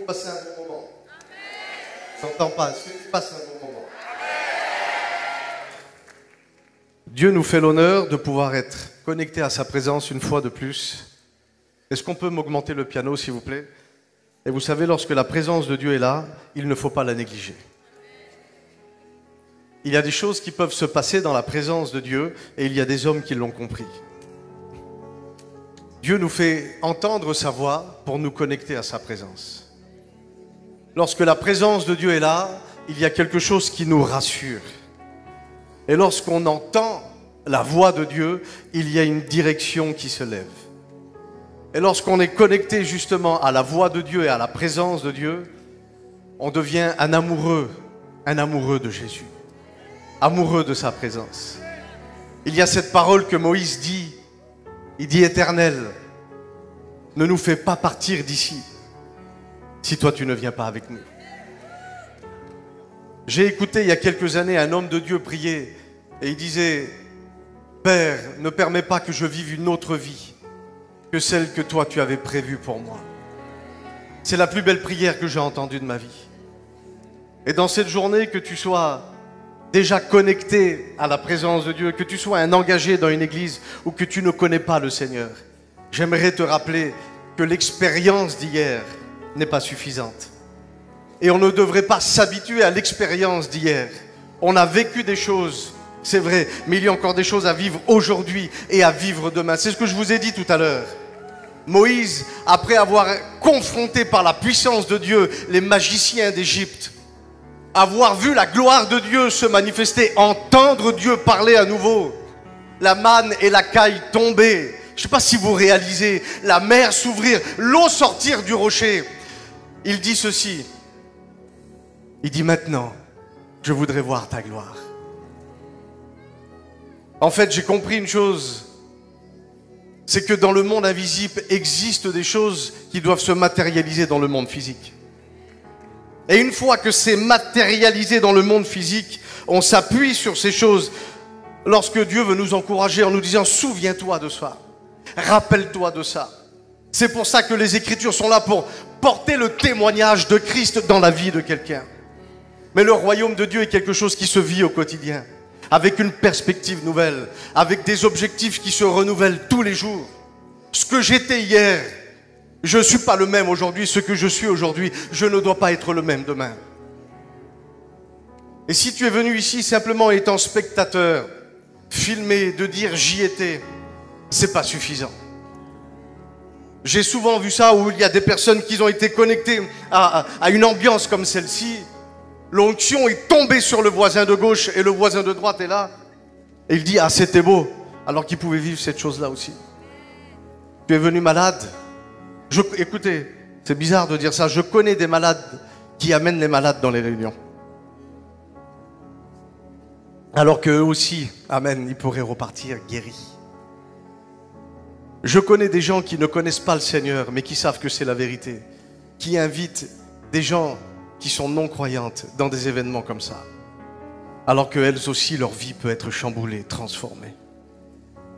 passer un bon moment? Je n'entends pas. Est-ce que tu passes un bon moment? Dieu nous fait l'honneur de pouvoir être connectés à sa présence une fois de plus. Est-ce qu'on peut m'augmenter le piano, s'il vous plaît? Et vous savez, lorsque la présence de Dieu est là, il ne faut pas la négliger. Il y a des choses qui peuvent se passer dans la présence de Dieu et il y a des hommes qui l'ont compris. Dieu nous fait entendre sa voix pour nous connecter à sa présence. Lorsque la présence de Dieu est là, il y a quelque chose qui nous rassure. Et lorsqu'on entend la voix de Dieu, il y a une direction qui se lève. Et lorsqu'on est connecté justement à la voix de Dieu et à la présence de Dieu, on devient un amoureux de Jésus, amoureux de sa présence. Il y a cette parole que Moïse dit, il dit: Éternel, ne nous fais pas partir d'ici si toi tu ne viens pas avec nous. J'ai écouté il y a quelques années un homme de Dieu prier et il disait: Père, ne permets pas que je vive une autre vie que celle que toi tu avais prévue pour moi. C'est la plus belle prière que j'ai entendue de ma vie. Et dans cette journée, que tu sois déjà connecté à la présence de Dieu, que tu sois un engagé dans une église ou que tu ne connais pas le Seigneur, j'aimerais te rappeler que l'expérience d'hier n'est pas suffisante. Et on ne devrait pas s'habituer à l'expérience d'hier. On a vécu des choses, c'est vrai, mais il y a encore des choses à vivre aujourd'hui et à vivre demain. C'est ce que je vous ai dit tout à l'heure. Moïse, après avoir confronté par la puissance de Dieu les magiciens d'Égypte, avoir vu la gloire de Dieu se manifester, entendre Dieu parler à nouveau, la manne et la caille tomber, je ne sais pas si vous réalisez, la mer s'ouvrir, l'eau sortir du rocher. Il dit ceci, il dit: maintenant, je voudrais voir ta gloire. En fait, j'ai compris une chose, c'est que dans le monde invisible existent des choses qui doivent se matérialiser dans le monde physique. Et une fois que c'est matérialisé dans le monde physique, on s'appuie sur ces choses lorsque Dieu veut nous encourager en nous disant: souviens-toi de ça, rappelle-toi de ça. C'est pour ça que les Écritures sont là pour porter le témoignage de Christ dans la vie de quelqu'un. Mais le royaume de Dieu est quelque chose qui se vit au quotidien, avec une perspective nouvelle, avec des objectifs qui se renouvellent tous les jours. Ce que j'étais hier, je ne suis pas le même aujourd'hui. Ce que je suis aujourd'hui, je ne dois pas être le même demain. Et si tu es venu ici simplement étant spectateur, filmé, de dire j'y étais, c'est pas suffisant. J'ai souvent vu ça où il y a des personnes qui ont été connectées à une ambiance comme celle-ci. L'onction est tombée sur le voisin de gauche et le voisin de droite est là. Et il dit: ah, c'était beau, alors qu'il pouvait vivre cette chose-là aussi. Tu es venu malade. Écoutez, c'est bizarre de dire ça. Je connais des malades qui amènent les malades dans les réunions. Alors qu'eux aussi, amen, ils pourraient repartir guéris. Je connais des gens qui ne connaissent pas le Seigneur, mais qui savent que c'est la vérité. Qui invitent des gens qui sont non-croyantes dans des événements comme ça. Alors qu'elles aussi, leur vie peut être chamboulée, transformée.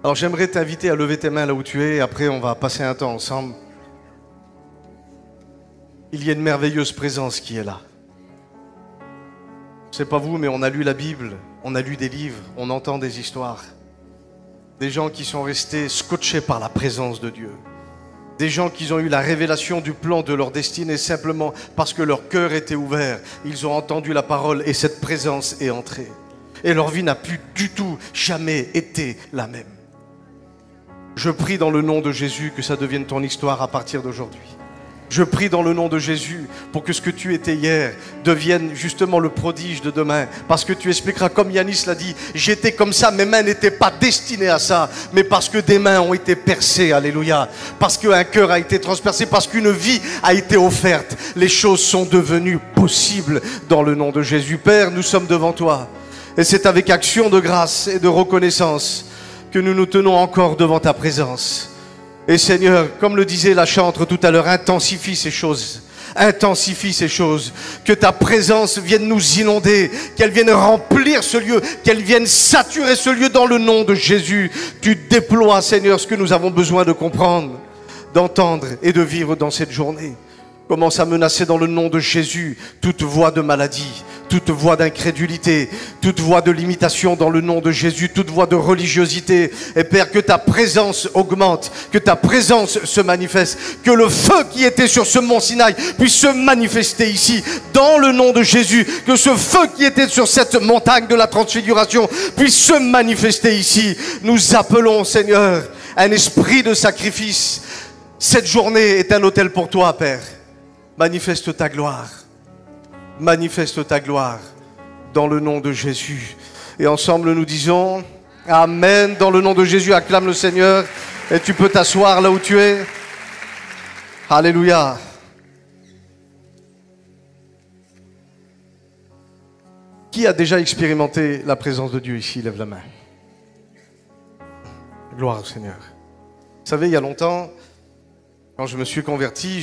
Alors j'aimerais t'inviter à lever tes mains là où tu es, et après on va passer un temps ensemble. Il y a une merveilleuse présence qui est là. Je ne sais pas vous, mais on a lu la Bible, on a lu des livres, on entend des histoires. Des gens qui sont restés scotchés par la présence de Dieu. Des gens qui ont eu la révélation du plan de leur destinée simplement parce que leur cœur était ouvert. Ils ont entendu la parole et cette présence est entrée. Et leur vie n'a plus du tout, jamais été la même. Je prie dans le nom de Jésus que ça devienne ton histoire à partir d'aujourd'hui. Je prie dans le nom de Jésus pour que ce que tu étais hier devienne justement le prodige de demain. Parce que tu expliqueras, comme Yanis l'a dit, j'étais comme ça, mes mains n'étaient pas destinées à ça. Mais parce que des mains ont été percées, alléluia. Parce qu'un cœur a été transpercé, parce qu'une vie a été offerte. Les choses sont devenues possibles dans le nom de Jésus. Père, nous sommes devant toi. Et c'est avec action de grâce et de reconnaissance que nous nous tenons encore devant ta présence. Et Seigneur, comme le disait la chantre tout à l'heure, intensifie ces choses. Intensifie ces choses. Que ta présence vienne nous inonder, qu'elle vienne remplir ce lieu, qu'elle vienne saturer ce lieu dans le nom de Jésus. Tu déploies, Seigneur, ce que nous avons besoin de comprendre, d'entendre et de vivre dans cette journée. commence à menacer dans le nom de Jésus toute voie de maladie, toute voie d'incrédulité, toute voie de limitation dans le nom de Jésus, toute voie de religiosité. Et Père, que ta présence augmente, que ta présence se manifeste, que le feu qui était sur ce mont Sinaï puisse se manifester ici, dans le nom de Jésus, que ce feu qui était sur cette montagne de la transfiguration puisse se manifester ici. Nous appelons, Seigneur, un esprit de sacrifice. Cette journée est un autel pour toi, Père. Manifeste ta gloire. Manifeste ta gloire dans le nom de Jésus. Et ensemble nous disons Amen. Dans le nom de Jésus, acclame le Seigneur. Et tu peux t'asseoir là où tu es. Alléluia. Qui a déjà expérimenté la présence de Dieu ici? Lève la main. Gloire au Seigneur. Vous savez, il y a longtemps, quand je me suis converti,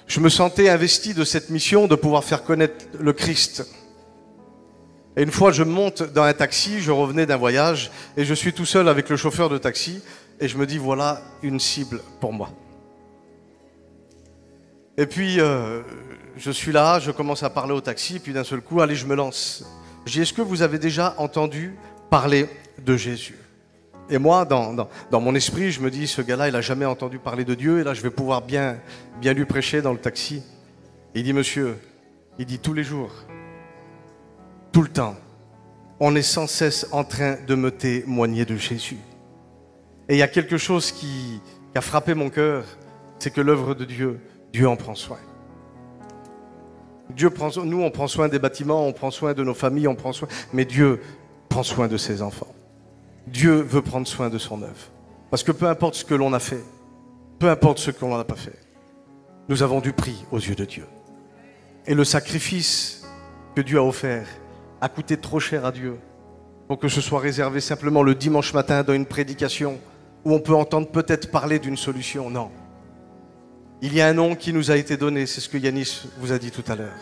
je me sentais investi de cette mission de pouvoir faire connaître le Christ. Et une fois, je monte dans un taxi, je revenais d'un voyage, et je suis tout seul avec le chauffeur de taxi, et je me dis, voilà une cible pour moi. Et puis, je suis là, je commence à parler au taxi, puis d'un seul coup, allez, je me lance. Je dis, est-ce que vous avez déjà entendu parler de Jésus? Et moi, dans mon esprit, je me dis, ce gars-là, il n'a jamais entendu parler de Dieu, et là, je vais pouvoir bien lui prêcher dans le taxi. Et il dit, monsieur, il dit tous les jours, tout le temps, on est sans cesse en train de me témoigner de Jésus. Et il y a quelque chose qui a frappé mon cœur, c'est que l'œuvre de Dieu, Dieu en prend soin. Nous, on prend soin des bâtiments, on prend soin de nos familles, on prend soin, mais Dieu prend soin de ses enfants. Dieu veut prendre soin de son œuvre. Parce que peu importe ce que l'on a fait, peu importe ce que l'on n'a pas fait, nous avons du prix aux yeux de Dieu. Et le sacrifice que Dieu a offert a coûté trop cher à Dieu pour que ce soit réservé simplement le dimanche matin dans une prédication où on peut entendre peut-être parler d'une solution. Non. Il y a un nom qui nous a été donné, c'est ce que Yanis vous a dit tout à l'heure.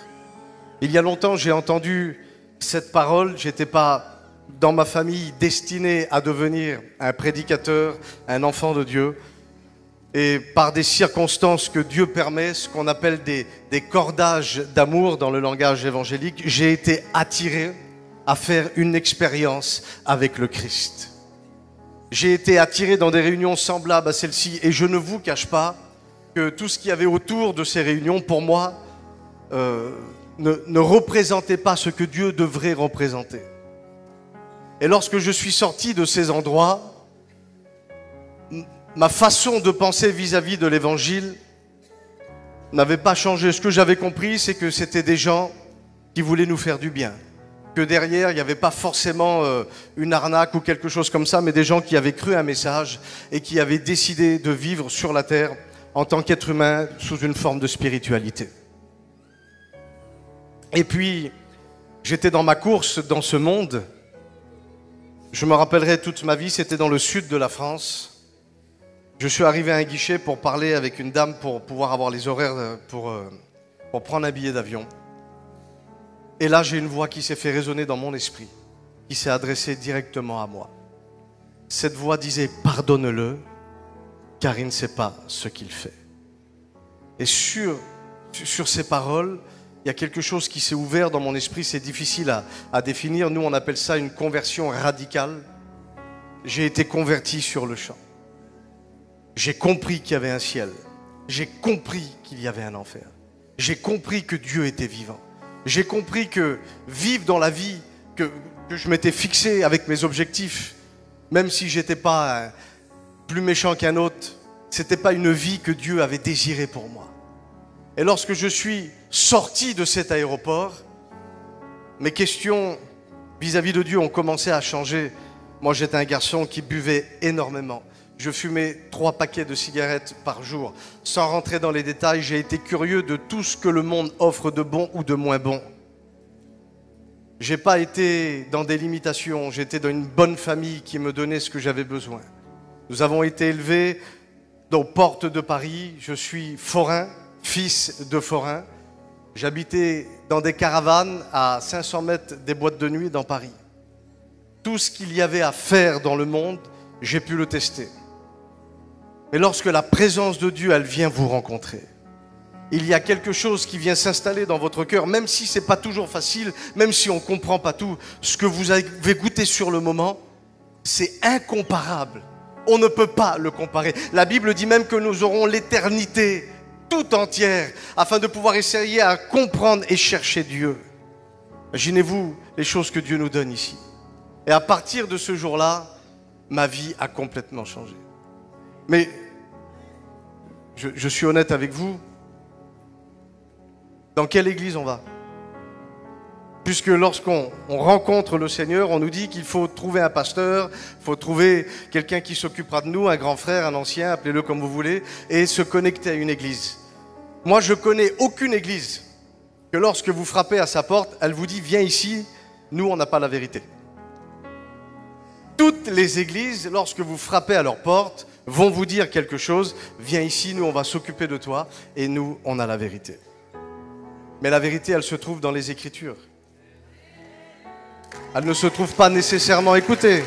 Il y a longtemps, j'ai entendu cette parole, j'étais pas dans ma famille destiné à devenir un prédicateur, un enfant de Dieu. Et par des circonstances que Dieu permet, ce qu'on appelle des cordages d'amour dans le langage évangélique, j'ai été attiré à faire une expérience avec le Christ. J'ai été attiré dans des réunions semblables à celle-ci et je ne vous cache pas que tout ce qu'il y avait autour de ces réunions, pour moi, ne représentait pas ce que Dieu devrait représenter. Et lorsque je suis sorti de ces endroits, ma façon de penser vis-à-vis de l'évangile n'avait pas changé. Ce que j'avais compris, c'est que c'était des gens qui voulaient nous faire du bien. Que derrière, il n'y avait pas forcément une arnaque ou quelque chose comme ça, mais des gens qui avaient cru un message et qui avaient décidé de vivre sur la terre en tant qu'être humain sous une forme de spiritualité. Et puis, j'étais dans ma course dans ce monde. Je me rappellerai toute ma vie, c'était dans le sud de la France. Je suis arrivé à un guichet pour parler avec une dame pour pouvoir avoir les horaires pour prendre un billet d'avion. Et là, j'ai une voix qui s'est fait résonner dans mon esprit, qui s'est adressée directement à moi. Cette voix disait « Pardonne-le, car il ne sait pas ce qu'il fait ». Et sur ces paroles, il y a quelque chose qui s'est ouvert dans mon esprit, c'est difficile à définir. Nous, on appelle ça une conversion radicale. J'ai été converti sur le champ. J'ai compris qu'il y avait un ciel. J'ai compris qu'il y avait un enfer. J'ai compris que Dieu était vivant. J'ai compris que vivre dans la vie que je m'étais fixé avec mes objectifs, même si je n'étais pas plus méchant qu'un autre, ce n'était pas une vie que Dieu avait désirée pour moi. Et lorsque je suis sorti de cet aéroport, mes questions vis-à-vis de Dieu ont commencé à changer. Moi, j'étais un garçon qui buvait énormément. Je fumais 3 paquets de cigarettes par jour. Sans rentrer dans les détails, j'ai été curieux de tout ce que le monde offre de bon ou de moins bon. Je n'ai pas été dans des limitations. J'étais dans une bonne famille qui me donnait ce que j'avais besoin. Nous avons été élevés aux portes de Paris. Je suis forain, fils de forain. J'habitais dans des caravanes à 500 mètres des boîtes de nuit dans Paris. Tout ce qu'il y avait à faire dans le monde, j'ai pu le tester. Mais lorsque la présence de Dieu, elle vient vous rencontrer, il y a quelque chose qui vient s'installer dans votre cœur, même si ce n'est pas toujours facile, même si on ne comprend pas tout. Ce que vous avez goûté sur le moment, c'est incomparable. On ne peut pas le comparer. La Bible dit même que nous aurons l'éternité tout entière afin de pouvoir essayer à comprendre et chercher Dieu. Imaginez-vous les choses que Dieu nous donne ici. Et à partir de ce jour-là, ma vie a complètement changé. Mais je suis honnête avec vous. Dans quelle église on va? Puisque lorsqu'on rencontre le Seigneur, on nous dit qu'il faut trouver un pasteur, il faut trouver quelqu'un qui s'occupera de nous, un grand frère, un ancien, appelez-le comme vous voulez, et se connecter à une église. Moi, je connais aucune église que lorsque vous frappez à sa porte, elle vous dit « Viens ici, nous, on n'a pas la vérité ». Toutes les églises, lorsque vous frappez à leur porte, vont vous dire quelque chose « Viens ici, nous, on va s'occuper de toi, et nous, on a la vérité ». Mais la vérité, elle se trouve dans les Écritures. Elle ne se trouve pas nécessairement, écoutez,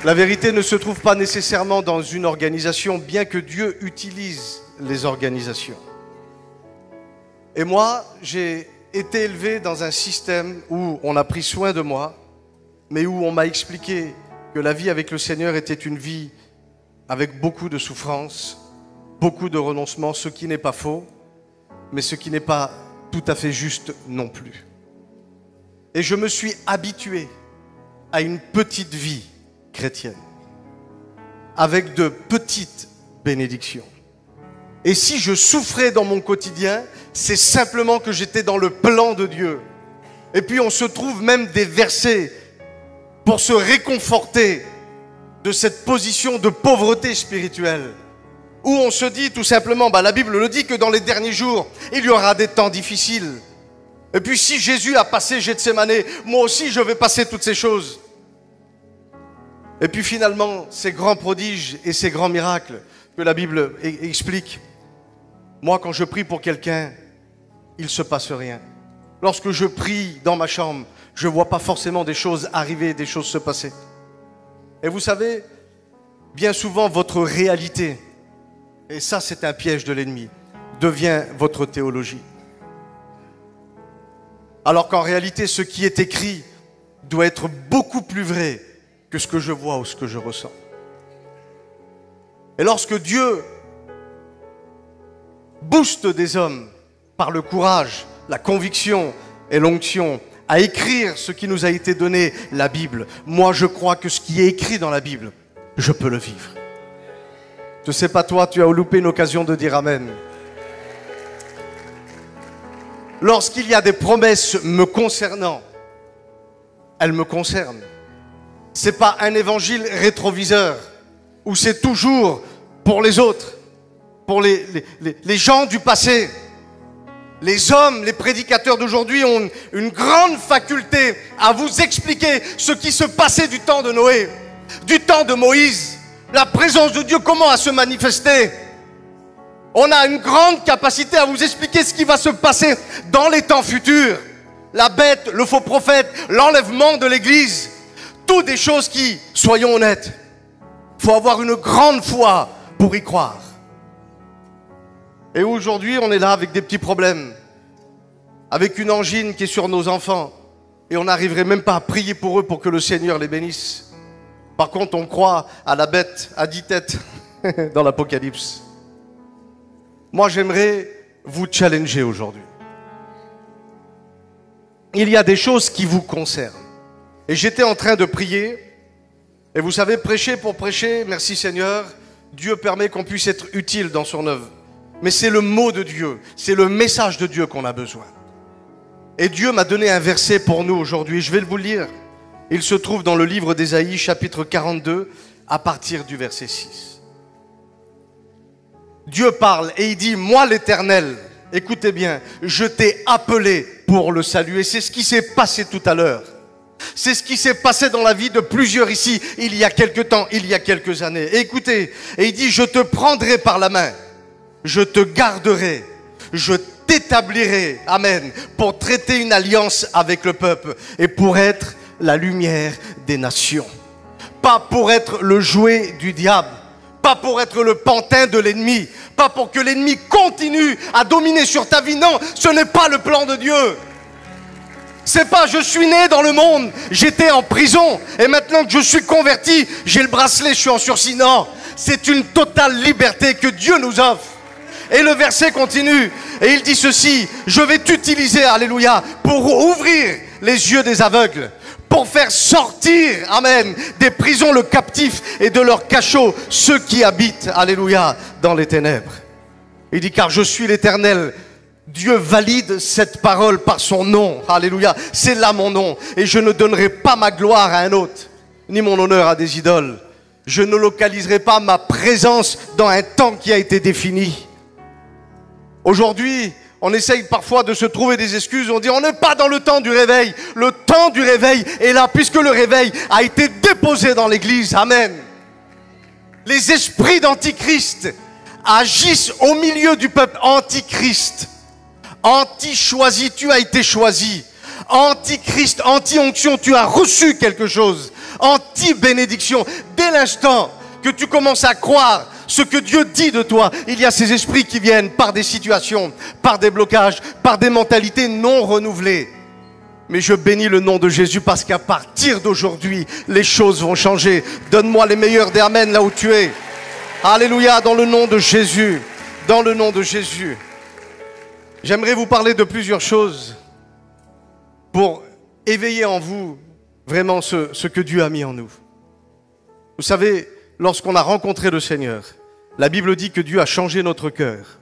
la vérité ne se trouve pas nécessairement dans une organisation, bien que Dieu utilise les organisations. Et moi, j'ai été élevé dans un système où on a pris soin de moi, mais où on m'a expliqué que la vie avec le Seigneur était une vie avec beaucoup de souffrance, beaucoup de renoncement, ce qui n'est pas faux, mais ce qui n'est pas tout à fait juste non plus. Et je me suis habitué à une petite vie chrétienne, avec de petites bénédictions. Et si je souffrais dans mon quotidien, c'est simplement que j'étais dans le plan de Dieu. Et puis on se trouve même des versets pour se réconforter de cette position de pauvreté spirituelle, où on se dit tout simplement, la Bible le dit, que dans les derniers jours, il y aura des temps difficiles. Et puis si Jésus a passé Gethsémane, moi aussi je vais passer toutes ces choses. Et puis finalement, ces grands prodiges et ces grands miracles que la Bible explique, moi quand je prie pour quelqu'un, il ne se passe rien. Lorsque je prie dans ma chambre, je ne vois pas forcément des choses arriver, des choses se passer. Et vous savez, bien souvent votre réalité, et ça c'est un piège de l'ennemi, devient votre théologie. Alors qu'en réalité, ce qui est écrit doit être beaucoup plus vrai que ce que je vois ou ce que je ressens. Et lorsque Dieu booste des hommes par le courage, la conviction et l'onction à écrire ce qui nous a été donné, la Bible, moi je crois que ce qui est écrit dans la Bible, je peux le vivre. Je ne sais pas toi, tu as loupé une occasion de dire Amen. Lorsqu'il y a des promesses me concernant, elles me concernent. Ce n'est pas un évangile rétroviseur, où c'est toujours pour les autres, pour les gens du passé. Les hommes, les prédicateurs d'aujourd'hui ont une grande faculté à vous expliquer ce qui se passait du temps de Noé, du temps de Moïse, la présence de Dieu, comment a se manifester. On a une grande capacité à vous expliquer ce qui va se passer dans les temps futurs. La bête, le faux prophète, l'enlèvement de l'Église. Toutes des choses qui, soyons honnêtes, il faut avoir une grande foi pour y croire. Et aujourd'hui, on est là avec des petits problèmes. Avec une angine qui est sur nos enfants. Et on n'arriverait même pas à prier pour eux pour que le Seigneur les bénisse. Par contre, on croit à la bête à 10 têtes dans l'Apocalypse. Moi, j'aimerais vous challenger aujourd'hui. Il y a des choses qui vous concernent. Et j'étais en train de prier. Et vous savez, prêcher pour prêcher, merci Seigneur, Dieu permet qu'on puisse être utile dans son œuvre. Mais c'est le mot de Dieu, c'est le message de Dieu qu'on a besoin. Et Dieu m'a donné un verset pour nous aujourd'hui. Je vais vous le lire. Il se trouve dans le livre d'Ésaïe, chapitre 42, à partir du verset 6. Dieu parle et il dit, moi l'Éternel, écoutez bien, je t'ai appelé pour le salut. Et c'est ce qui s'est passé tout à l'heure. C'est ce qui s'est passé dans la vie de plusieurs ici, il y a quelque temps, il y a quelques années. Et écoutez, et il dit, je te prendrai par la main, je te garderai, je t'établirai, amen, pour traiter une alliance avec le peuple et pour être la lumière des nations. Pas pour être le jouet du diable, pas pour être le pantin de l'ennemi, pas pour que l'ennemi continue à dominer sur ta vie. Non, ce n'est pas le plan de Dieu. C'est pas je suis né dans le monde, j'étais en prison et maintenant que je suis converti, j'ai le bracelet, je suis en sursis. Non, c'est une totale liberté que Dieu nous offre. Et le verset continue et il dit ceci: je vais t'utiliser, alléluia, pour ouvrir les yeux des aveugles, pour faire sortir, amen, des prisons le captif et de leurs cachots ceux qui habitent, alléluia, dans les ténèbres. Il dit car je suis l'Éternel. Dieu valide cette parole par son nom, alléluia, c'est là mon nom, et je ne donnerai pas ma gloire à un autre, ni mon honneur à des idoles. Je ne localiserai pas ma présence dans un temps qui a été défini. Aujourd'hui, on essaye parfois de se trouver des excuses. On dit on n'est pas dans le temps du réveil. Le temps du réveil est là puisque le réveil a été déposé dans l'église. Amen. Les esprits d'antichrist agissent au milieu du peuple. Antichrist, anti-choisi, tu as été choisi. Antichrist, anti-onction, tu as reçu quelque chose. Anti-bénédiction, dès l'instant que tu commences à croire ce que Dieu dit de toi, il y a ces esprits qui viennent par des situations, par des blocages, par des mentalités non renouvelées. Mais je bénis le nom de Jésus parce qu'à partir d'aujourd'hui, les choses vont changer. Donne-moi les meilleurs des amens là où tu es. Alléluia, dans le nom de Jésus. Dans le nom de Jésus. J'aimerais vous parler de plusieurs choses pour éveiller en vous vraiment ce que Dieu a mis en nous. Vous savez, lorsqu'on a rencontré le Seigneur, la Bible dit que Dieu a changé notre cœur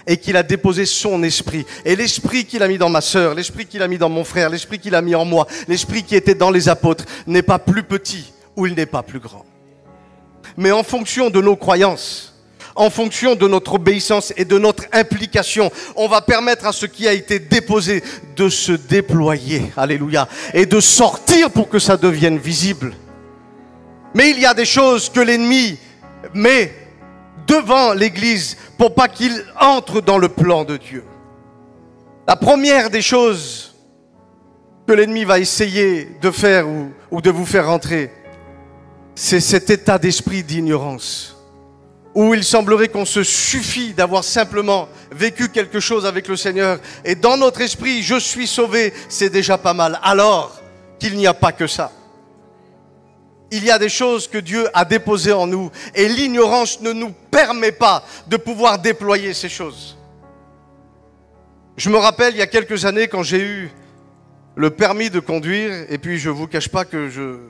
et qu'il a déposé son esprit. Et l'esprit qu'il a mis dans ma sœur, l'esprit qu'il a mis dans mon frère, l'esprit qu'il a mis en moi, l'esprit qui était dans les apôtres n'est pas plus petit ou il n'est pas plus grand. Mais en fonction de nos croyances, en fonction de notre obéissance et de notre implication, on va permettre à ce qui a été déposé de se déployer, alléluia, et de sortir pour que ça devienne visible. Mais il y a des choses que l'ennemi met devant l'Église pour pas qu'il entre dans le plan de Dieu. La première des choses que l'ennemi va essayer de faire ou de vous faire rentrer, c'est cet état d'esprit d'ignorance, où il semblerait qu'on se suffit d'avoir simplement vécu quelque chose avec le Seigneur, et dans notre esprit, je suis sauvé, c'est déjà pas mal, alors qu'il n'y a pas que ça. Il y a des choses que Dieu a déposées en nous et l'ignorance ne nous permet pas de pouvoir déployer ces choses. Je me rappelle il y a quelques années quand j'ai eu le permis de conduire et puis je ne vous cache pas que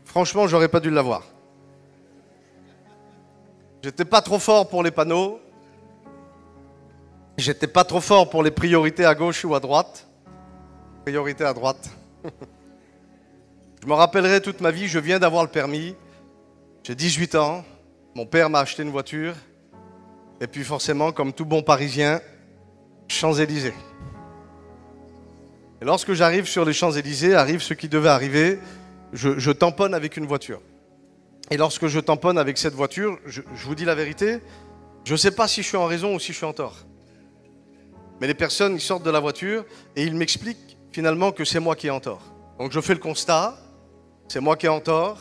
franchement, j'aurais pas dû l'avoir. J'étais pas trop fort pour les panneaux. J'étais pas trop fort pour les priorités à gauche ou à droite. Priorité à droite. Je me rappellerai toute ma vie, je viens d'avoir le permis, j'ai 18 ans, mon père m'a acheté une voiture, et puis forcément, comme tout bon Parisien, Champs-Élysées. Et lorsque j'arrive sur les Champs-Élysées, arrive ce qui devait arriver, je tamponne avec une voiture. Et lorsque je tamponne avec cette voiture, je vous dis la vérité, je ne sais pas si je suis en raison ou si je suis en tort. Mais les personnes, ils sortent de la voiture et ils m'expliquent finalement que c'est moi qui ai en tort. Donc je fais le constat. C'est moi qui ai en tort,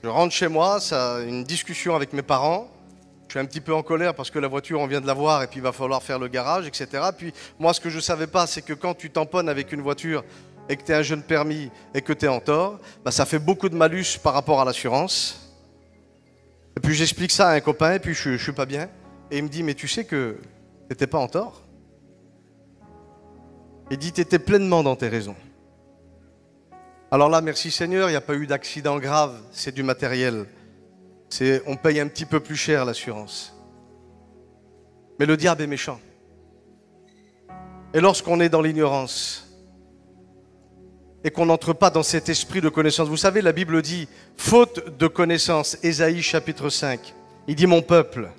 je rentre chez moi, ça a une discussion avec mes parents, je suis un petit peu en colère parce que la voiture on vient de la voir et puis il va falloir faire le garage, etc. Puis moi ce que je ne savais pas c'est que quand tu tamponnes avec une voiture et que tu es un jeune permis et que tu es en tort, bah, ça fait beaucoup de malus par rapport à l'assurance. Et puis j'explique ça à un copain et puis je suis pas bien. Et il me dit mais tu sais que tu n'étais pas en tort. Il dit tu étais pleinement dans tes raisons. Alors là, merci Seigneur, il n'y a pas eu d'accident grave, c'est du matériel. On paye un petit peu plus cher l'assurance. Mais le diable est méchant. Et lorsqu'on est dans l'ignorance et qu'on n'entre pas dans cet esprit de connaissance, vous savez, la Bible dit, faute de connaissance, Ésaïe chapitre 5, il dit, mon peuple,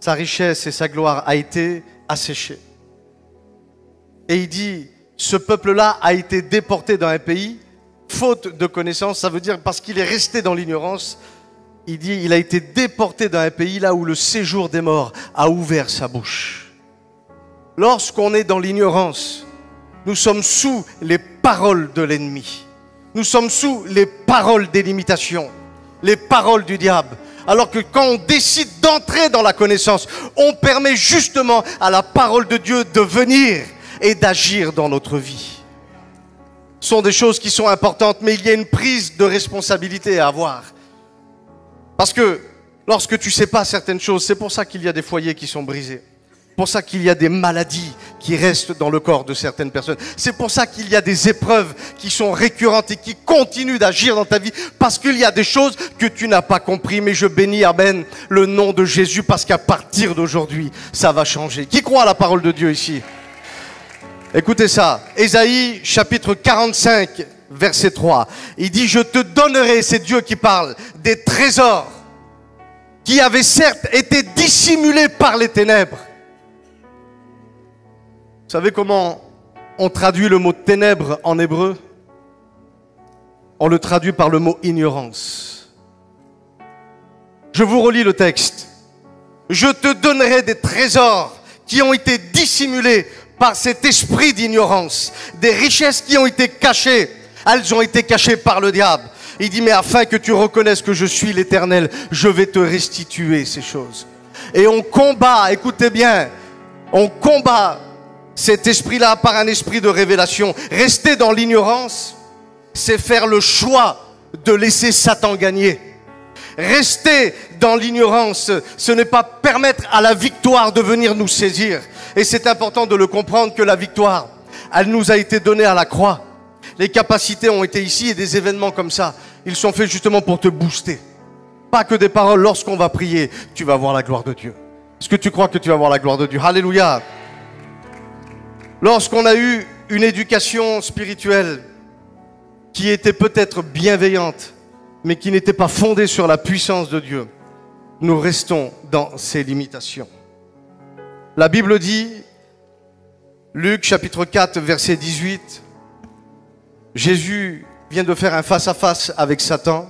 sa richesse et sa gloire a été asséchée. Et il dit, ce peuple-là a été déporté dans un pays, faute de connaissance, ça veut dire parce qu'il est resté dans l'ignorance. Il dit, il a été déporté dans un pays là où le séjour des morts a ouvert sa bouche. Lorsqu'on est dans l'ignorance, nous sommes sous les paroles de l'ennemi. Nous sommes sous les paroles des limitations, les paroles du diable. Alors que quand on décide d'entrer dans la connaissance, on permet justement à la parole de Dieu de venir et d'agir dans notre vie. Ce sont des choses qui sont importantes, mais il y a une prise de responsabilité à avoir. Parce que lorsque tu ne sais pas certaines choses, c'est pour ça qu'il y a des foyers qui sont brisés. C'est pour ça qu'il y a des maladies qui restent dans le corps de certaines personnes. C'est pour ça qu'il y a des épreuves qui sont récurrentes et qui continuent d'agir dans ta vie. Parce qu'il y a des choses que tu n'as pas compris. Mais je bénis, amen, le nom de Jésus. Parce qu'à partir d'aujourd'hui, ça va changer. Qui croit à la parole de Dieu ici? Écoutez ça. Ésaïe chapitre 45, verset 3. Il dit, je te donnerai, c'est Dieu qui parle, des trésors qui avaient certes été dissimulés par les ténèbres. Vous savez comment on traduit le mot ténèbres en hébreu? On le traduit par le mot ignorance. Je vous relis le texte. Je te donnerai des trésors qui ont été dissimulés par cet esprit d'ignorance, des richesses qui ont été cachées. Elles ont été cachées par le diable. Il dit, mais afin que tu reconnaisses que je suis l'Éternel, je vais te restituer ces choses. Et on combat, écoutez bien, on combat cet esprit-là par un esprit de révélation. Rester dans l'ignorance, c'est faire le choix de laisser Satan gagner. Rester dans l'ignorance, ce n'est pas permettre à la victoire de venir nous saisir. Et c'est important de le comprendre que la victoire, elle nous a été donnée à la croix. Les capacités ont été ici et des événements comme ça, ils sont faits justement pour te booster. Pas que des paroles, lorsqu'on va prier, tu vas voir la gloire de Dieu. Est-ce que tu crois que tu vas voir la gloire de Dieu? Alléluia! Lorsqu'on a eu une éducation spirituelle qui était peut-être bienveillante, mais qui n'était pas fondée sur la puissance de Dieu, nous restons dans ses limitations. La Bible dit, Luc chapitre 4, verset 18, Jésus vient de faire un face-à-face avec Satan.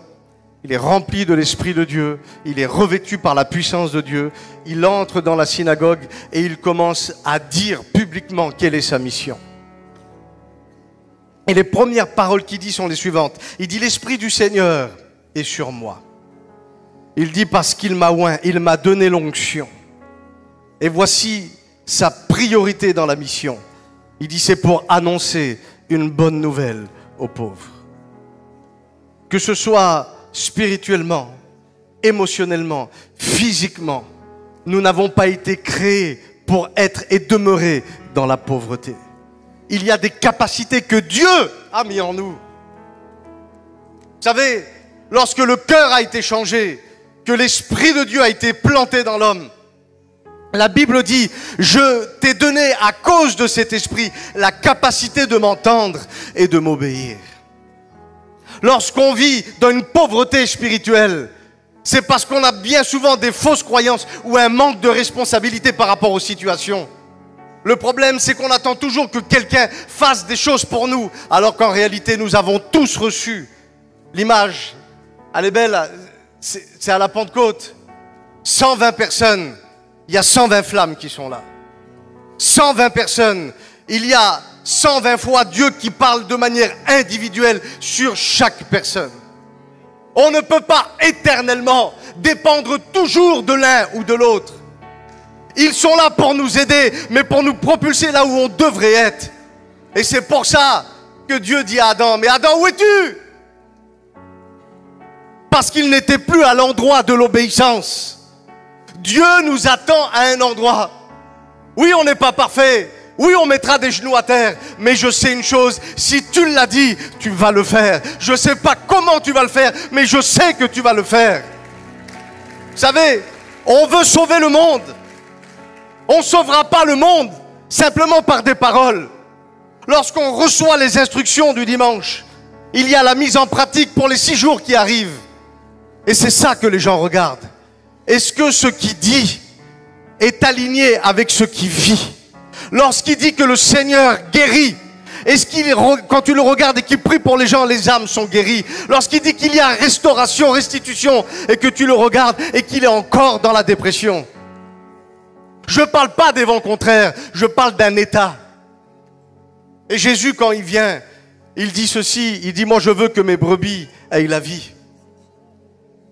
Il est rempli de l'Esprit de Dieu, il est revêtu par la puissance de Dieu, il entre dans la synagogue et il commence à dire publiquement quelle est sa mission. Et les premières paroles qu'il dit sont les suivantes. Il dit, l'Esprit du Seigneur est sur moi. Il dit, parce qu'il m'a oint, il m'a donné l'onction. Et voici sa priorité dans la mission. Il dit, c'est pour annoncer une bonne nouvelle aux pauvres. Que ce soit spirituellement, émotionnellement, physiquement, nous n'avons pas été créés pour être et demeurer dans la pauvreté. Il y a des capacités que Dieu a mis en nous. Vous savez, lorsque le cœur a été changé, que l'Esprit de Dieu a été planté dans l'homme, la Bible dit, je t'ai donné à cause de cet esprit la capacité de m'entendre et de m'obéir. Lorsqu'on vit dans une pauvreté spirituelle, c'est parce qu'on a bien souvent des fausses croyances ou un manque de responsabilité par rapport aux situations. Le problème, c'est qu'on attend toujours que quelqu'un fasse des choses pour nous, alors qu'en réalité, nous avons tous reçu l'image. Elle est belle, c'est à la Pentecôte. 120 personnes. Il y a 120 flammes qui sont là. 120 personnes. Il y a 120 fois Dieu qui parle de manière individuelle sur chaque personne. On ne peut pas éternellement dépendre toujours de l'un ou de l'autre. Ils sont là pour nous aider, mais pour nous propulser là où on devrait être. Et c'est pour ça que Dieu dit à Adam, mais Adam, où es-tu? Parce qu'il n'était plus à l'endroit de l'obéissance. Dieu nous attend à un endroit. Oui, on n'est pas parfait. Oui, on mettra des genoux à terre. Mais je sais une chose, si tu l'as dit, tu vas le faire. Je ne sais pas comment tu vas le faire, mais je sais que tu vas le faire. Vous savez, on veut sauver le monde. On ne sauvera pas le monde simplement par des paroles. Lorsqu'on reçoit les instructions du dimanche, il y a la mise en pratique pour les 6 jours qui arrivent. Et c'est ça que les gens regardent. Est-ce que ce qu'il dit est aligné avec ce qu'il vit? Lorsqu'il dit que le Seigneur guérit, est-ce qu'il, quand tu le regardes et qu'il prie pour les gens, les âmes sont guéries? Lorsqu'il dit qu'il y a restauration, restitution, et que tu le regardes et qu'il est encore dans la dépression? Je ne parle pas des vents contraires, je parle d'un état. Et Jésus, quand il vient, il dit ceci, il dit, moi je veux que mes brebis aient la vie.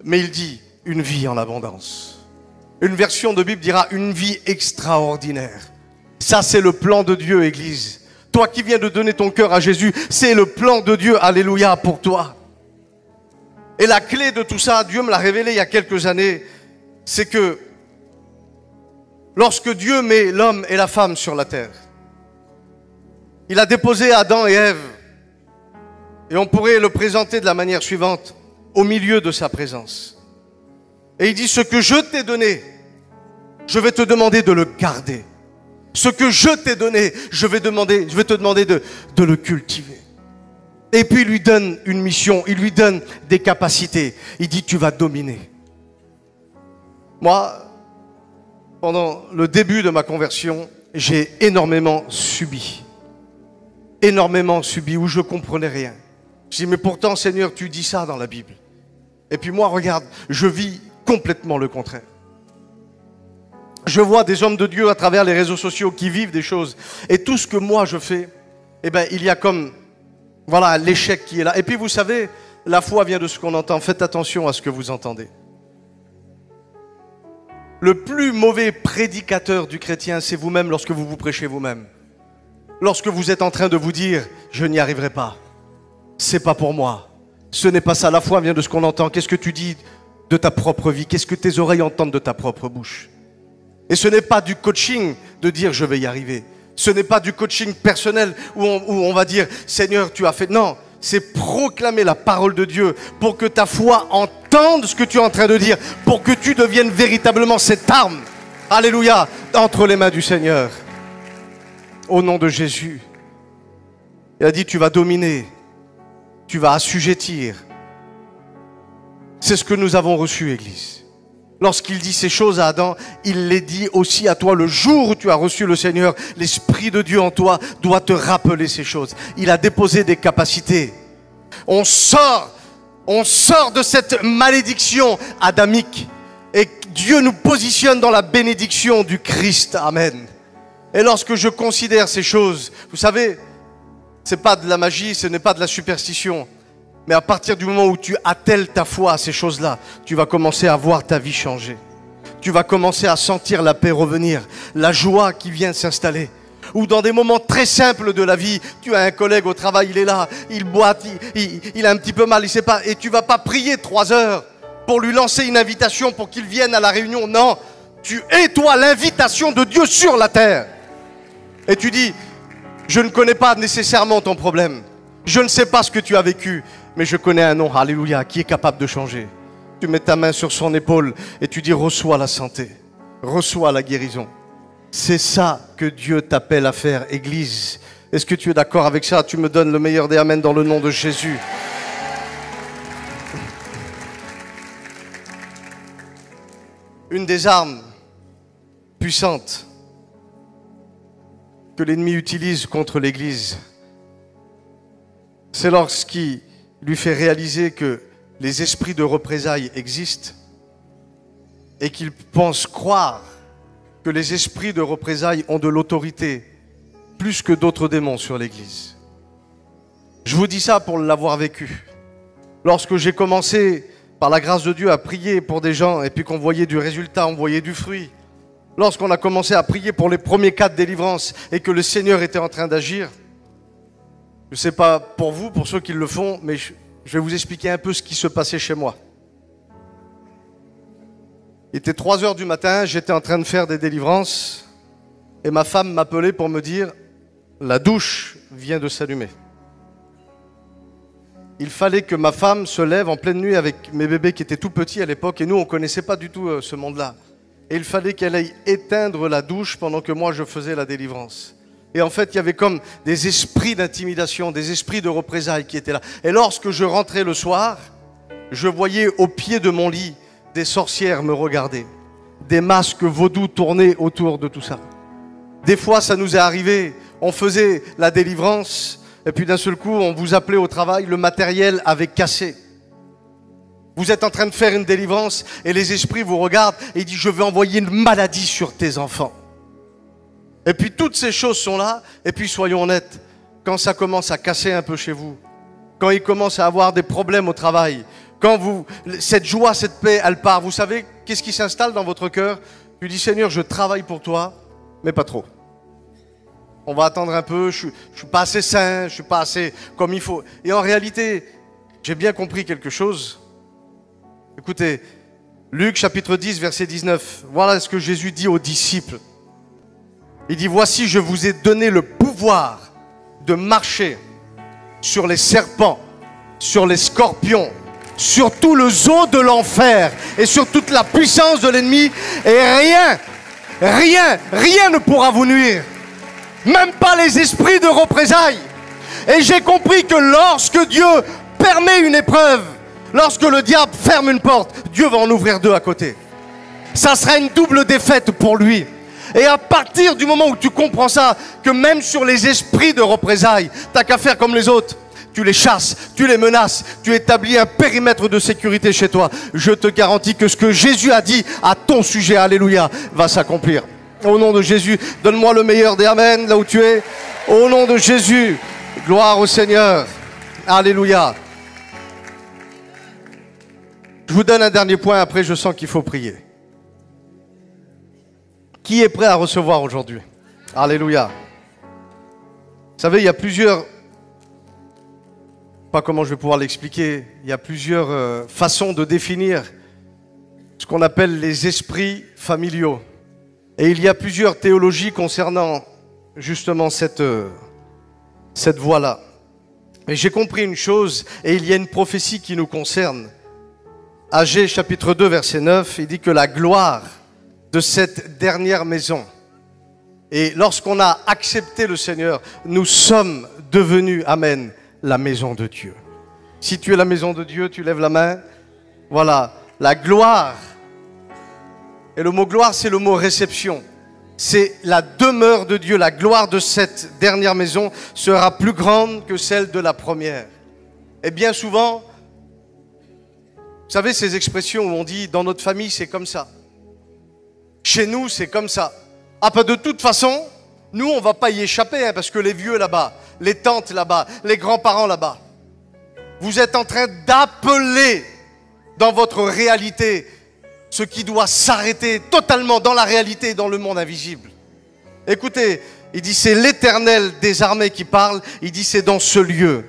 Mais il dit, une vie en abondance. Une version de Bible dira une vie extraordinaire. Ça, c'est le plan de Dieu, Église. Toi qui viens de donner ton cœur à Jésus, c'est le plan de Dieu, alléluia, pour toi. Et la clé de tout ça, Dieu me l'a révélé il y a quelques années, c'est que lorsque Dieu met l'homme et la femme sur la terre, il a déposé Adam et Ève, et on pourrait le présenter de la manière suivante, au milieu de sa présence. Et il dit, ce que je t'ai donné, je vais te demander de le garder. Ce que je t'ai donné, je vais te demander de le cultiver. Et puis il lui donne une mission, il lui donne des capacités. Il dit, tu vas dominer. Moi, pendant le début de ma conversion, j'ai énormément subi. Énormément subi, où je ne comprenais rien. Je dis, mais pourtant, Seigneur, tu dis ça dans la Bible. Et puis moi, regarde, je vis complètement le contraire. Je vois des hommes de Dieu à travers les réseaux sociaux qui vivent des choses. Et tout ce que moi je fais, eh ben, il y a comme, voilà, l'échec qui est là. Et puis vous savez, la foi vient de ce qu'on entend. Faites attention à ce que vous entendez. Le plus mauvais prédicateur du chrétien, c'est vous-même lorsque vous vous prêchez vous-même. Lorsque vous êtes en train de vous dire, je n'y arriverai pas. C'est pas pour moi. Ce n'est pas ça. La foi vient de ce qu'on entend. Qu'est-ce que tu dis de ta propre vie? Qu'est-ce que tes oreilles entendent de ta propre bouche? Et ce n'est pas du coaching de dire je vais y arriver. Ce n'est pas du coaching personnel où on va dire Seigneur tu as fait. Non, c'est proclamer la parole de Dieu pour que ta foi entende ce que tu es en train de dire, pour que tu deviennes véritablement cette arme, alléluia, entre les mains du Seigneur. Au nom de Jésus. Il a dit tu vas dominer, tu vas assujettir. C'est ce que nous avons reçu, Église. Lorsqu'il dit ces choses à Adam, il les dit aussi à toi. Le jour où tu as reçu le Seigneur, l'Esprit de Dieu en toi doit te rappeler ces choses. Il a déposé des capacités. On sort de cette malédiction adamique. Et Dieu nous positionne dans la bénédiction du Christ. Amen. Et lorsque je considère ces choses, vous savez, ce n'est pas de la magie, ce n'est pas de la superstition. Mais à partir du moment où tu attelles ta foi à ces choses-là, tu vas commencer à voir ta vie changer. Tu vas commencer à sentir la paix revenir, la joie qui vient s'installer. Ou dans des moments très simples de la vie, tu as un collègue au travail, il est là, il boite, il a un petit peu mal, il ne sait pas. Et tu ne vas pas prier 3 heures pour lui lancer une invitation pour qu'il vienne à la réunion. Non, tu es toi l'invitation de Dieu sur la terre. Et tu dis, je ne connais pas nécessairement ton problème. Je ne sais pas ce que tu as vécu. Mais je connais un nom, alléluia, qui est capable de changer. Tu mets ta main sur son épaule et tu dis, reçois la santé, reçois la guérison. C'est ça que Dieu t'appelle à faire, Église. Est-ce que tu es d'accord avec ça? Tu me donnes le meilleur des amens dans le nom de Jésus. Une des armes puissantes que l'ennemi utilise contre l'Église, c'est lorsqu'il lui fait réaliser que les esprits de représailles existent et qu'il pense croire que les esprits de représailles ont de l'autorité plus que d'autres démons sur l'Église. Je vous dis ça pour l'avoir vécu. Lorsque j'ai commencé, par la grâce de Dieu, à prier pour des gens et puis qu'on voyait du résultat, on voyait du fruit. Lorsqu'on a commencé à prier pour les premiers cas de délivrance et que le Seigneur était en train d'agir, je ne sais pas pour vous, pour ceux qui le font, mais je vais vous expliquer un peu ce qui se passait chez moi. Il était 3 heures du matin, j'étais en train de faire des délivrances et ma femme m'appelait pour me dire « La douche vient de s'allumer ». Il fallait que ma femme se lève en pleine nuit avec mes bébés qui étaient tout petits à l'époque et nous on ne connaissait pas du tout ce monde-là. Et il fallait qu'elle aille éteindre la douche pendant que moi je faisais la délivrance. Et en fait, il y avait comme des esprits d'intimidation, des esprits de représailles qui étaient là. Et lorsque je rentrais le soir, je voyais au pied de mon lit des sorcières me regarder. Des masques vaudous tournaient autour de tout ça. Des fois, ça nous est arrivé, on faisait la délivrance, et puis d'un seul coup, on vous appelait au travail, le matériel avait cassé. Vous êtes en train de faire une délivrance, et les esprits vous regardent, et ils disent, je vais envoyer une maladie sur tes enfants. Et puis toutes ces choses sont là, et puis soyons honnêtes, quand ça commence à casser un peu chez vous, quand il commence à avoir des problèmes au travail, cette joie, cette paix, elle part, vous savez, qu'est-ce qui s'installe dans votre cœur? Tu dis, Seigneur, je travaille pour toi, mais pas trop. On va attendre un peu, je suis pas assez saint, je suis pas assez comme il faut. Et en réalité, j'ai bien compris quelque chose. Écoutez, Luc chapitre 10, verset 19. Voilà ce que Jésus dit aux disciples. Il dit, voici, je vous ai donné le pouvoir de marcher sur les serpents, sur les scorpions, sur tout le zoo de l'enfer et sur toute la puissance de l'ennemi. Et rien ne pourra vous nuire. Même pas les esprits de représailles. Et j'ai compris que lorsque Dieu permet une épreuve, lorsque le diable ferme une porte, Dieu va en ouvrir deux à côté. Ça sera une double défaite pour lui. Et à partir du moment où tu comprends ça, que même sur les esprits de représailles, t'as qu'à faire comme les autres. Tu les chasses, tu les menaces, tu établis un périmètre de sécurité chez toi. Je te garantis que ce que Jésus a dit à ton sujet, alléluia, va s'accomplir. Au nom de Jésus, donne-moi le meilleur des Amen, là où tu es. Au nom de Jésus, gloire au Seigneur. Alléluia. Je vous donne un dernier point, après je sens qu'il faut prier. Qui est prêt à recevoir aujourd'hui? Alléluia. Vous savez, il y a plusieurs... Pas comment je vais pouvoir l'expliquer. Il y a plusieurs façons de définir ce qu'on appelle les esprits familiaux. Et il y a plusieurs théologies concernant justement cette voie-là. Mais j'ai compris une chose, et il y a une prophétie qui nous concerne. Agée chapitre 2, verset 9, il dit que la gloire de cette dernière maison, et lorsqu'on a accepté le Seigneur, nous sommes devenus, amen, la maison de Dieu. Si tu es la maison de Dieu, tu lèves la main. Voilà, la gloire. Et le mot gloire, c'est le mot réception. C'est la demeure de Dieu. La gloire de cette dernière maison sera plus grande que celle de la première. Et bien souvent, vous savez ces expressions où on dit dans notre famille c'est comme ça. Chez nous c'est comme ça. Ah pas de toute façon, nous on va pas y échapper hein, parce que les vieux là-bas, les tantes là-bas, les grands-parents là-bas, vous êtes en train d'appeler dans votre réalité ce qui doit s'arrêter totalement dans la réalité et dans le monde invisible. Écoutez, il dit c'est l'Éternel des armées qui parle, il dit c'est dans ce lieu,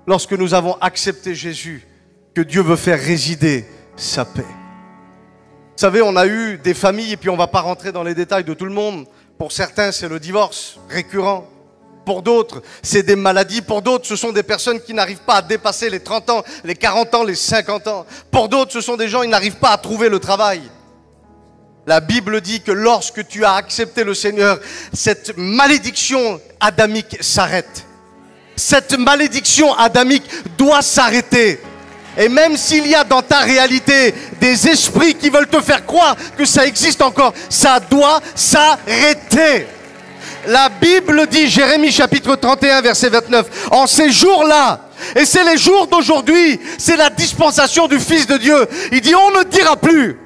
lorsque nous avons accepté Jésus, que Dieu veut faire résider sa paix. Vous savez, on a eu des familles, et puis on ne va pas rentrer dans les détails de tout le monde. Pour certains, c'est le divorce récurrent. Pour d'autres, c'est des maladies. Pour d'autres, ce sont des personnes qui n'arrivent pas à dépasser les 30 ans, les 40 ans, les 50 ans. Pour d'autres, ce sont des gens qui n'arrivent pas à trouver le travail. La Bible dit que lorsque tu as accepté le Seigneur, cette malédiction adamique s'arrête. Cette malédiction adamique doit s'arrêter. Et même s'il y a dans ta réalité des esprits qui veulent te faire croire que ça existe encore, ça doit s'arrêter. La Bible dit, Jérémie chapitre 31 verset 29, en ces jours-là, et c'est les jours d'aujourd'hui, c'est la dispensation du Fils de Dieu. Il dit, on ne dira plus,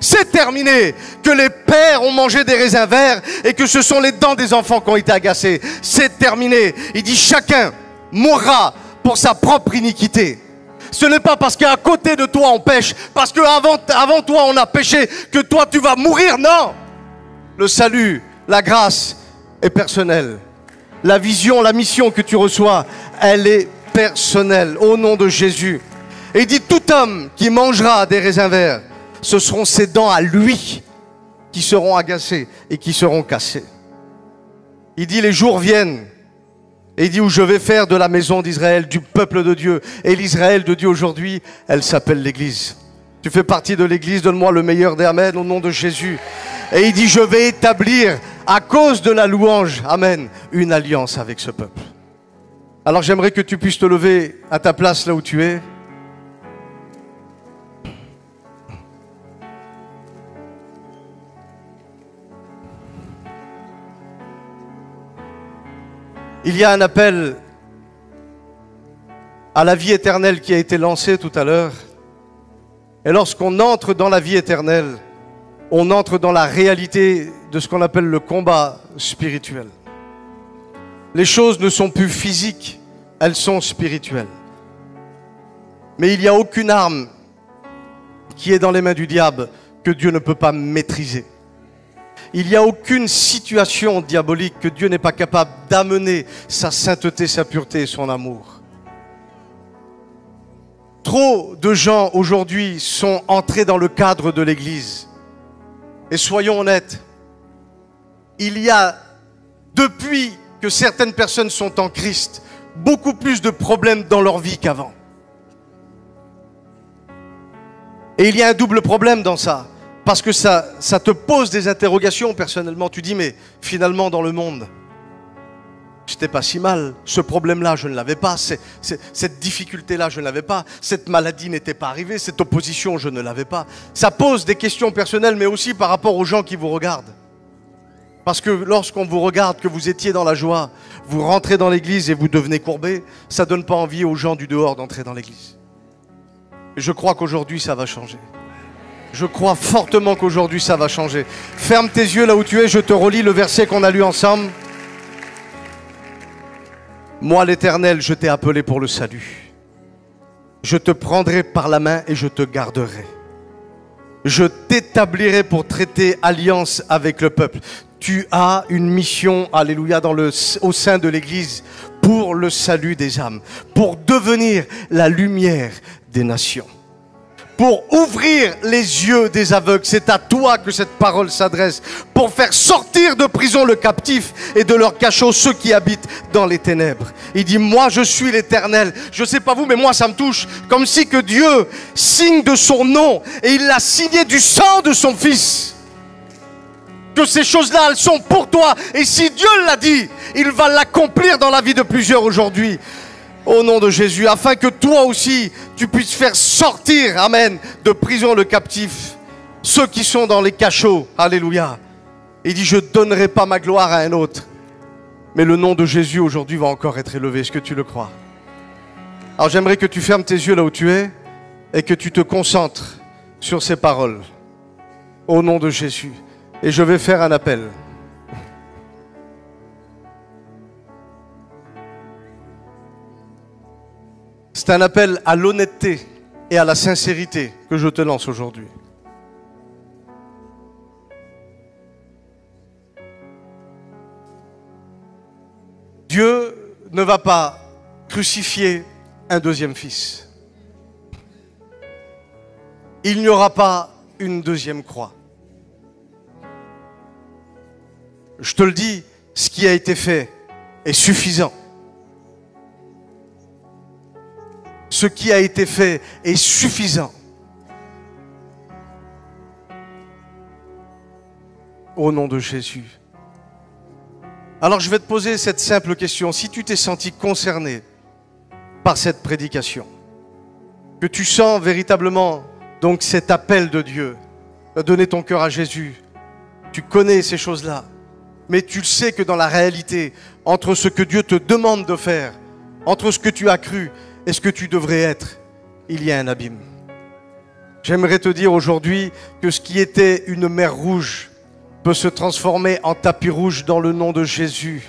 c'est terminé, que les pères ont mangé des raisins verts et que ce sont les dents des enfants qui ont été agacées. C'est terminé. Il dit, chacun mourra pour sa propre iniquité. Ce n'est pas parce qu'à côté de toi on pêche, parce qu'avant toi on a péché, que toi tu vas mourir, non. Le salut, la grâce est personnelle. La vision, la mission que tu reçois, elle est personnelle, au nom de Jésus. Et il dit, tout homme qui mangera des raisins verts, ce seront ses dents à lui qui seront agacées et qui seront cassées. Il dit, les jours viennent. Et il dit où je vais faire de la maison d'Israël, du peuple de Dieu. Et l'Israël de Dieu aujourd'hui, elle s'appelle l'Église. Tu fais partie de l'Église, donne-moi le meilleur des Amen au nom de Jésus. Et il dit je vais établir, à cause de la louange, Amen, une alliance avec ce peuple. Alors j'aimerais que tu puisses te lever à ta place là où tu es. Il y a un appel à la vie éternelle qui a été lancé tout à l'heure. Et lorsqu'on entre dans la vie éternelle, on entre dans la réalité de ce qu'on appelle le combat spirituel. Les choses ne sont plus physiques, elles sont spirituelles. Mais il n'y a aucune arme qui est dans les mains du diable que Dieu ne peut pas maîtriser. Il n'y a aucune situation diabolique que Dieu n'est pas capable d'amener sa sainteté, sa pureté et son amour. Trop de gens aujourd'hui sont entrés dans le cadre de l'Église. Et soyons honnêtes, il y a, depuis que certaines personnes sont en Christ, beaucoup plus de problèmes dans leur vie qu'avant. Et il y a un double problème dans ça. Parce que ça te pose des interrogations personnellement. Tu dis, mais finalement dans le monde, j'étais pas si mal. Ce problème-là, je ne l'avais pas. Cette difficulté-là, je ne l'avais pas. Cette maladie n'était pas arrivée. Cette opposition, je ne l'avais pas. Ça pose des questions personnelles, mais aussi par rapport aux gens qui vous regardent. Parce que lorsqu'on vous regarde, que vous étiez dans la joie, vous rentrez dans l'église et vous devenez courbé, ça ne donne pas envie aux gens du dehors d'entrer dans l'église. Et je crois qu'aujourd'hui, ça va changer. Je crois fortement qu'aujourd'hui ça va changer. Ferme tes yeux là où tu es, je te relis le verset qu'on a lu ensemble. Moi l'Éternel, je t'ai appelé pour le salut. Je te prendrai par la main et je te garderai. Je t'établirai pour traiter alliance avec le peuple. Tu as une mission, alléluia, au sein de l'Église pour le salut des âmes, pour devenir la lumière des nations. Pour ouvrir les yeux des aveugles, c'est à toi que cette parole s'adresse. Pour faire sortir de prison le captif et de leur cachot ceux qui habitent dans les ténèbres. Il dit, moi je suis l'Éternel. Je ne sais pas vous, mais moi ça me touche. Comme si que Dieu signe de son nom et il l'a signé du sang de son Fils. Que ces choses-là, elles sont pour toi. Et si Dieu l'a dit, il va l'accomplir dans la vie de plusieurs aujourd'hui. Au nom de Jésus, afin que toi aussi, tu puisses faire sortir, amen, de prison le captif, ceux qui sont dans les cachots, alléluia. Il dit, je ne donnerai pas ma gloire à un autre. Mais le nom de Jésus aujourd'hui va encore être élevé. Est-ce que tu le crois? Alors j'aimerais que tu fermes tes yeux là où tu es et que tu te concentres sur ces paroles. Au nom de Jésus. Et je vais faire un appel. C'est un appel à l'honnêteté et à la sincérité que je te lance aujourd'hui. Dieu ne va pas crucifier un deuxième fils. Il n'y aura pas une deuxième croix. Je te le dis, ce qui a été fait est suffisant. Ce qui a été fait est suffisant. Au nom de Jésus. Alors je vais te poser cette simple question. Si tu t'es senti concerné par cette prédication, que tu sens véritablement donc cet appel de Dieu, à donner ton cœur à Jésus, tu connais ces choses-là, mais tu le sais que dans la réalité, entre ce que Dieu te demande de faire, entre ce que tu as cru et ce que tu devrais être, il y a un abîme. J'aimerais te dire aujourd'hui que ce qui était une mer rouge peut se transformer en tapis rouge dans le nom de Jésus.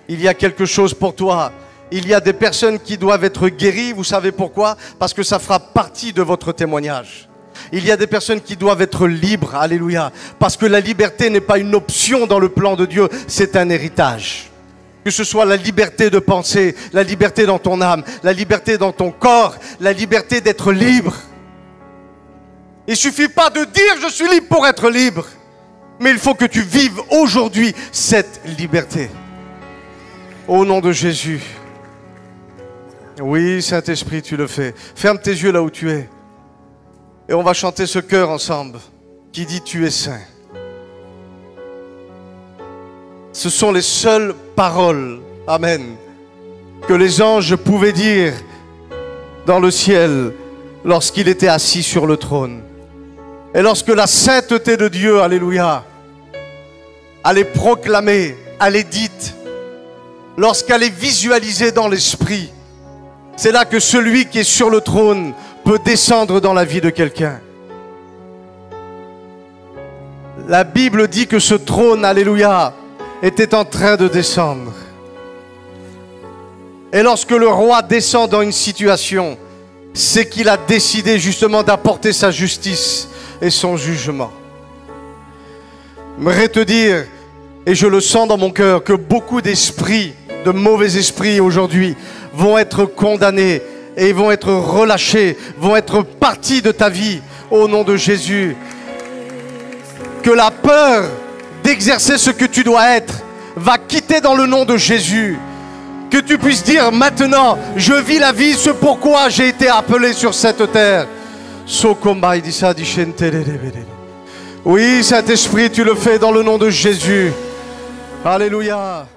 Il y a quelque chose pour toi. Il y a des personnes qui doivent être guéries. Vous savez pourquoi? Parce que ça fera partie de votre témoignage. Il y a des personnes qui doivent être libres. Alléluia. Parce que la liberté n'est pas une option dans le plan de Dieu, c'est un héritage. Que ce soit la liberté de penser, la liberté dans ton âme, la liberté dans ton corps, la liberté d'être libre. Il ne suffit pas de dire je suis libre pour être libre. Mais il faut que tu vives aujourd'hui cette liberté. Au nom de Jésus. Oui, Saint-Esprit, tu le fais. Ferme tes yeux là où tu es. Et on va chanter ce chœur ensemble qui dit tu es saint. Ce sont les seules paroles, amen, que les anges pouvaient dire dans le ciel lorsqu'il était assis sur le trône. Et lorsque la sainteté de Dieu, alléluia, elle est proclamée, elle est dite, lorsqu'elle est visualisée dans l'esprit, c'est là que celui qui est sur le trône peut descendre dans la vie de quelqu'un. La Bible dit que ce trône, alléluia, était en train de descendre. Et lorsque le roi descend dans une situation, c'est qu'il a décidé justement d'apporter sa justice et son jugement. J'aimerais te dire, et je le sens dans mon cœur, que beaucoup d'esprits, de mauvais esprits aujourd'hui, vont être condamnés et vont être relâchés, vont être partis de ta vie au nom de Jésus. Que la peur d'exercer ce que tu dois être va quitter dans le nom de Jésus. Que tu puisses dire maintenant, je vis la vie, ce pourquoi j'ai été appelé sur cette terre. Oui, Saint-Esprit, tu le fais dans le nom de Jésus. Alléluia.